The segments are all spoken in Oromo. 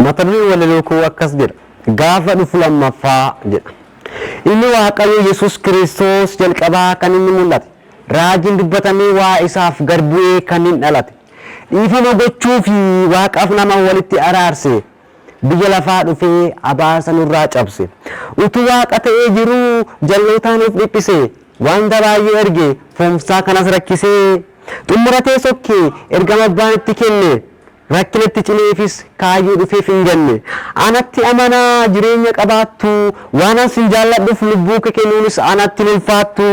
Matarri walilokuu akkas jedha gaafa dhufu lammaffaa jedha inni waaqayyo Yesuus Kiristoos jalqabaa kan inni mul'ate raajiin dubbatamee waa isaaf garbu'ee kan inni dhalate dhiifama gochuu fi waaqaaf nama walitti araarse biyya lafaa dhufee abaasa nurraa cabse utuu waaqa ta'ee jiru jal'ootaan of dhiphise wanta baay'ee erge foomsaa kanas rakkisee xumuratee sokkee ergama abbaan itti kenne rakkinatti cileefis kaayyoo dhufeef hin ganne anatti amanaa jireenya qabaattu waan asin jaalladhuuf lubbuu kee kennuunis anatti ulfaattu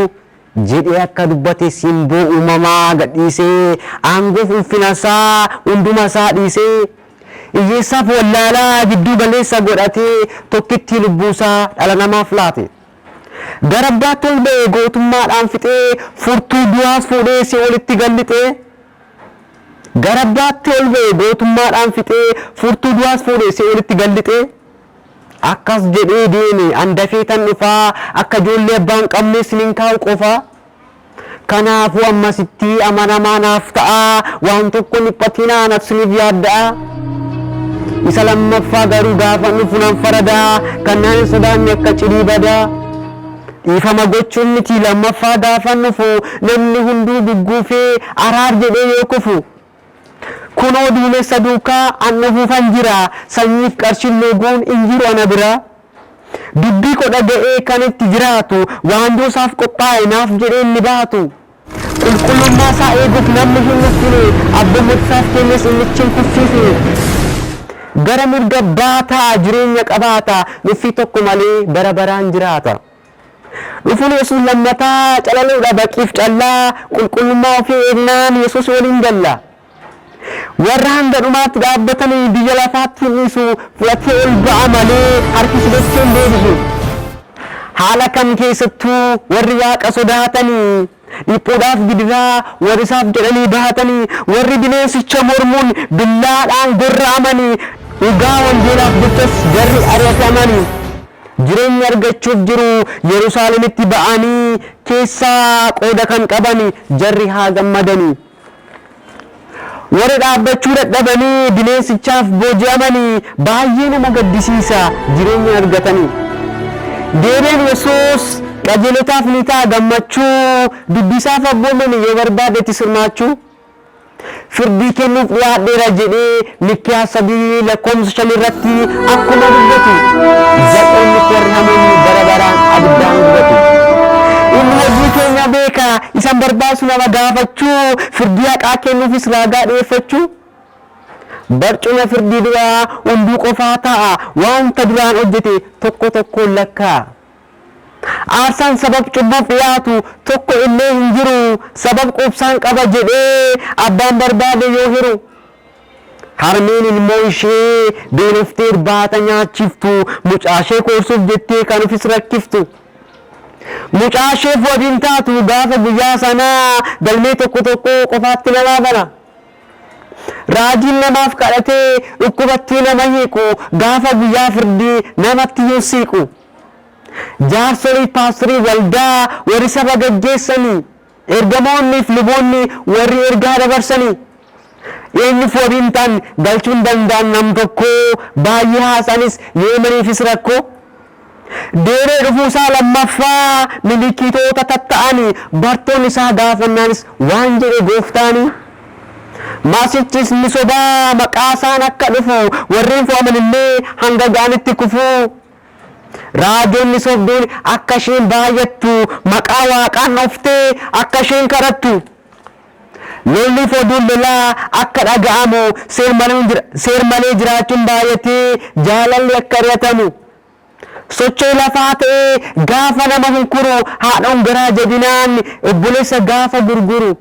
jedhee akka dubbate simboo uumamaa gadhiisee aangoof ulfinasaa hunduma isaa dhiisee hiyyeessaaf wallaalaa gidduu galeessa godhatee tokkitti lubbuusaa dhala namaaf laate gara abbaatti ol ba'ee gootummaadhaan fixee furtuu du'aas fuudhee si walitti gallixee gara abbaatti ol ba'ee gootummaadhaan fixee furtuu du'aas fuudhee si walitti gallixee akkas jedhee deeme handafeetan dhufaa akka ijoollee abbaan qabne siniin kaa'u qofaa kanaafuu ammasitti amanamaa naaf ta'a waan tokko dhiphatinaa nafsiniif yaadda'a isa lammaffaa garuu gaafa dhufu nan faradaa kannaan hin sodaanne akka cidii badaa dhiifama gochuun miti lammaffaa gaafa dhufu namni hunduu gugguufee araar jedhee yoo kufu kunoo duumessa duukaa annafuufan jira sanyiif qarshiin looguun hin jiru ana bira dubbii koo dhaga'ee kan itti jiraatu waandoo isaaf qophaa'e naaf jedhee inni baatu qulqullummaa isaa eeguuf namni hin nuffine abboommota isaaf kennes innichi hin kuffisne gara mirga baataa jireenya qabaata nuffii tokko malee bara baraan jiraata dhufuun Yesuus lammataa calaluudha baqiif callaa qulqullummaa ofii eegnaan Yesuus waliin galla warra hanga dhumaatti dhaabbatanii biyya lafaatti hir'isu fudhatee ol ba'a malee harkisi dachee hin deebisu haala kam keessattuu warri waaqa sodaatanii dhiphuudhaaf gidiraa warri isaaf jedhanii bahatanii warri bineensicha mormuun billaadhaan gorra'amanii dhugaa wangeelaaf jechas jarri ari'atamanii jireenya argachuuf jiru Yerusaalemitti ba'anii keessaa qooda kan qaban jarri haa gammadanii warri dhaabbachuu dadhabanii bineensichaaf booji'amanii baay'ee nama gaddisiisa jireenya argatanii deebiin Yesuus qajeelotaaf ni ta'a gammachuu dubbisaaf abboomani yoo barbaadetti sirmaachuu firdii kennuuf dhiyaadheera jedhee Mikiyaas 3:5 irratti akkuma dubbatu zaqqoonni warri hamoonni bara baraan abiddaan gubatu inni hojii keenya beeka isan barbaasu nama gaafachuu firdii haqaa kennuufis raagaa dhiyeeffachuu barcuma firdii duraa hunduu qofaa ta'a wanta duraan hojjete tokko tokkoon lakkaa aarsaan sabab cubbuuf dhiyaatu tokko illee hin jiru sabab qubsaan qaba jedhee abbaan barbaade yoo hiru harmeen ilmoo ishee beeloftee irbaata nyaachiftu mucaashee koorsuuf jettee kan ofis rakkiftu mucaasheef waliin taatu gaafa guyyaa sanaa galmee tokko tokko qofaatti namaa bana raajiin namaaf kadhatee dhukkubatti nama hiiku gaafa guyyaa firdii namatti yoo siiqu jaarsolii paastorii waldaa warri saba gaggeessanii ergamoonniif luboonni warri ergaa dabarsanii eenyuuf waliin ta'an galchuun danda'an nam tokko baay'ee haasanis yeemaniifis rakkoo deeree dhufuusaa lammaffaa milikiitoota tatta'anii bartoonni isaa gaafannaanis waan jedhe gooftaanii maasichis ni sobaa maqaa isaan akka dhufu warreen fo'aman illee hanga ga'anitti kufuu raajonni sobduun akka isheen baay'attu maqaa waaqaan dhoftee akka isheen kadhattu lolli foduun lolaa akka dhaga'amu seer malee jiraachuun baay'atee jaalalli akka hir'atamu sochii lafaa ta'ee gaafa nama hunkuru haadhoon garaa jabinaan obboleessa gaafa gurguru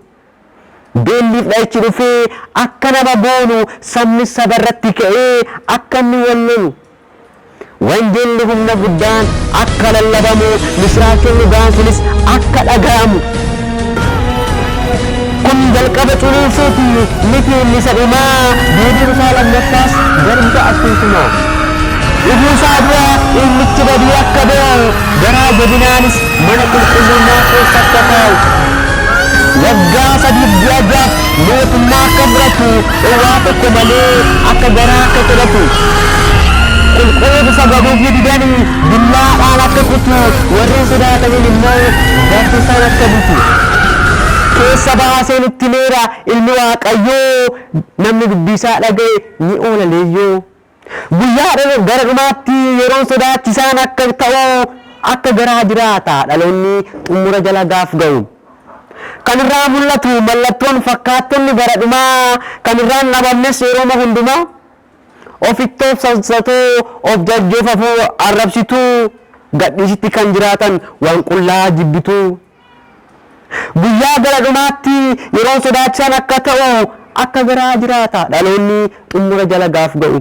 beelliif dha'ichi dhufee akka nama boonu sabni sabarratti ka'ee akka inni wallolu wangeelli humna guddaan akka lallabamu misraachonni gaansunis akka dhaga'amu kun jalqaba culiinsuuti miti inni isa dhumaa deebiin isaa lammaffaas garba akkuma ibuusaa dura ilmichi badii akka ba'u garaa jabinaanis mana qulqullummaa keessa akka taa'u waggaa 3 jajaaf mootummaa akka fudhatu waa tokko malee akka garaa akka fudhatu qulqulluu sagaduuf didanii billaadhaan akka kutu warreen sodaataniin immoo barsiisaan akka butu keessa baasee nutti meera ilmi waaqayyoo namni dubbisaa dhaga'e ni oola leeyyoo guyyaa gara dhumaatti yeroon sodaachisaan akka ta'u akka garaa jiraata dhaloonni xumura jala gaaf ga'u kan irraa mul'atu mallattoon fakkaattonni bara dhumaa kan irraan dhabamnes yeroo hundumaa ofittoof sansatoo of jajjoofafuu arrabsituu gadhiisitti kan jiraatan waan qullaa jibbituu guyyaa gara dhumaatti yeroo sodaachisaan akka ta'u akka garaa jiraata dhaloonni xumura jala gaaf ga'u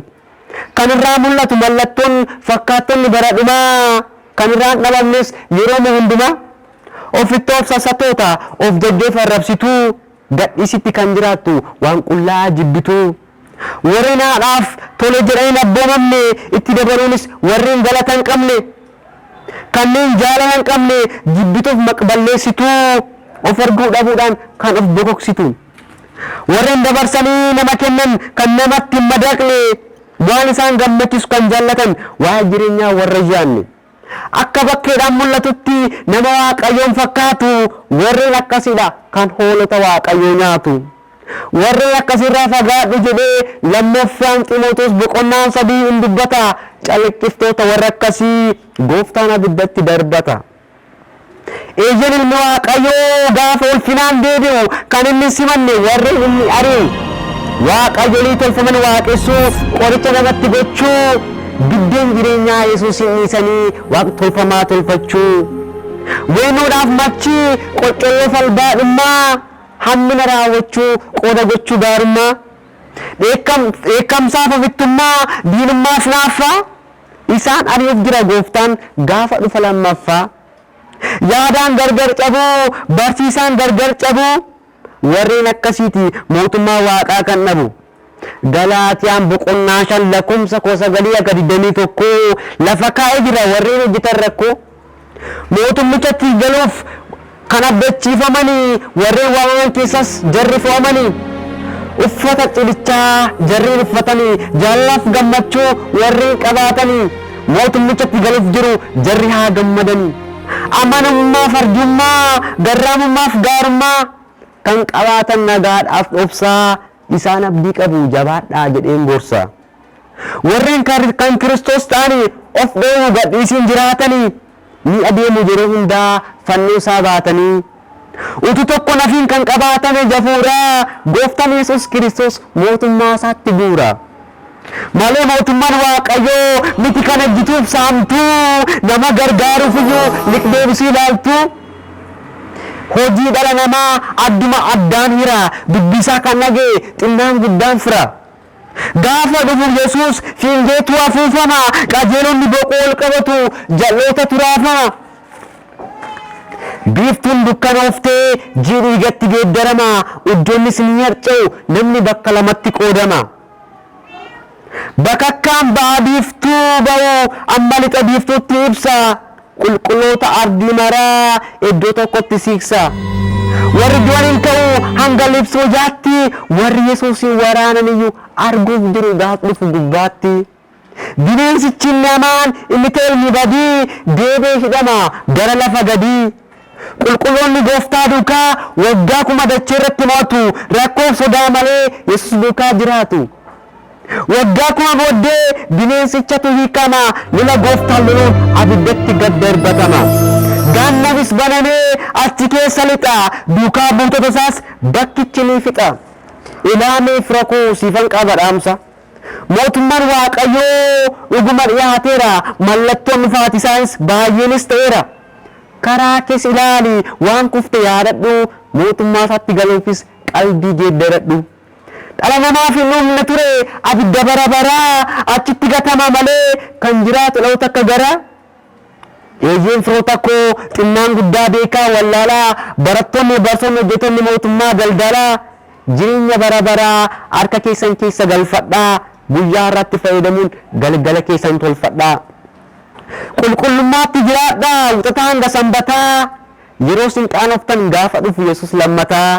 kan irraa mul'atu mallattoon fakkaattonni bara dhumaa kan irraan dhabamnes yeroo hundumaa ofittoof sansatoota of jajjoof arrabsituu gadhiisitti kan jiraattu waan qullaa jibbituu warreen haadhaaf tole jedhanii abboomamne itti dabaluunis warreen galata hin qabne kanneen jaalala hin qabne jibbituuf maqballeessituu of arguu dhabuudhaan kan of bokoksitu warreen dabarsanii nama kennan kan namatti hin madaqne waan isaan gammachiisu kan jaallatan waa'ee jireenyaa warra jaanne akka bakkeedhaan mul'atutti nama waaqayyoon fakkaatu warreen akkasiidha kan hoolota waaqayyoo nyaatu warreen akkasirraa fagaadhu jedhee lammaffaan Ximootos boqonnaan 3 hin dubbata calaqqiftoota warra akkasii gooftaan abiddatti darbata eeyyan ilmi waaqayyoo gaafa ulfinaan deebi'u kan inni simanne warreen inni ari'u waaqayyolii tolfaman waaqessuu qoricha namatti gochuu biddeen jireenyaa Yesuusin dhiisanii waaqa tolfamaa tolfachuu weenuudhaaf machi qoccoo falbaadhummaa hammina raawwachuu qooda gochuu gaarummaa dheekkamsaaf ofittummaa diinummaaf naaffaa isaan ari'uuf jira gooftaan gaafa dhufa lammaffaa yaadaan gargar cabuu barsiisaan gargar cabuu warreen akkasiiti mootummaa waaqaa kan dhabu Galaatiyaan boqonnaa 5 lakkoofsa 9-21 lafa kaa'ee jira warreen hojjetan rakkoo mootummichatti galuuf kan abdachiifamanii warreen waamaman keessas jarri fo'amanii uffata cilichaa jarriin uffatanii jaalalaaf gammachuu warreen qabaatanii mootummichatti galuuf jiru jarri haa gammadanii amanamummaaf arjummaa garraamummaaf gaarummaa kan qabaatan nagaadhaaf dhobsaa isaan abdii qabu jabaadhaa jedheen gorsa warreen kan Kiristoos ta'anii of dhoowwu gadhiisiin jiraatanii ni adeemu yeroo hundaa fannoo isaa baatanii utuu tokko nafiin kan qabaatame jafuuraa gooftaan Yesuus Kiristoos mootummaa isaatti buura malee mootummaan waaqayyoo miti kan hojjetuuf saamtuu nama gargaaruuf iyyuu liqdeebisuu ilaaltuu hojii dhala namaa adduma addaan hira dubbisaa kan dhagee xinnaan guddaan fira gaafa dhufu Yesuus fiingeetu afuufama qajeelonni boqoo ol qabatu jal'oota turaafama biiftuun dukkanooftee jiidhiigatti geeddarama iddoonnis ni harca'u namni bakka lamatti qoodama bakakkaan ba'a biiftuu ba'u amma lixa biiftuutti ibsa qulqulloota ardii maraa iddoo tokkotti siiksa warri du'aniin ka'u hanga libsoo jaatti warri Yesuusin waraanan iyyuu arguuf jiru gaafa dhufu gubbaatti bineensichi namaan inni ta'e ni badii deebee hidhama gara lafa gadii qulqulloonni gooftaa duukaa waggaa 1000 dachee irratti mo'atu rakkoof sodaa malee Yesuus duukaa jiraatu waggaa kuma booddee bineensichatu hiikama lola gooftaan loluun abiddatti gad darbatama gaannabis banamee achi keessa lixa duukaa buutota isaas bakkichi ni fixa ilaamee fira koo siifan qaba dhaamsa mootummaan waaqayyoo dhuguma dhiyaateera mallattoon dhufaati isaanis baay'eenis ta'eera karaa kees ilaali waan kufte yaadadhu mootummaa isaatti galuufis qalbii geeddaradhu dhala namaaf hin dhumne ture abidda bara baraa achitti gatama malee kan jiraatu dhaloota akka garaa eeyyeen firoota koo xinnaan guddaa beekaa wallaalaa barattoonni barsoonni hojjetonni mootummaa daldalaa jireenya bara baraa harka keessan keessa galfadhaa guyyaa irratti fayyadamuun galgala keessan tolfadhaa qulqullummaatti jiraadhaa wixataa hanga sanbataa yeroo isin qaanoftan gaafa dhufu Yesuus lammataa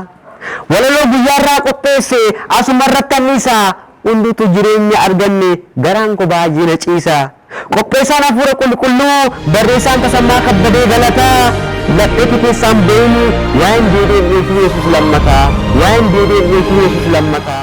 walaloo guyyaa irraa qopheesse asuma irratti anniisa hunduutu jireenya arganne garaan koo baay'ee na ciisa qopheessaan hafuura qulqulluu barreessaan Tasammaa Kabbadee Galataa laphee keessaan beenu yaa hin deebi'e Yesuus lammataa yaa hin deebi'e Yesuus lammataa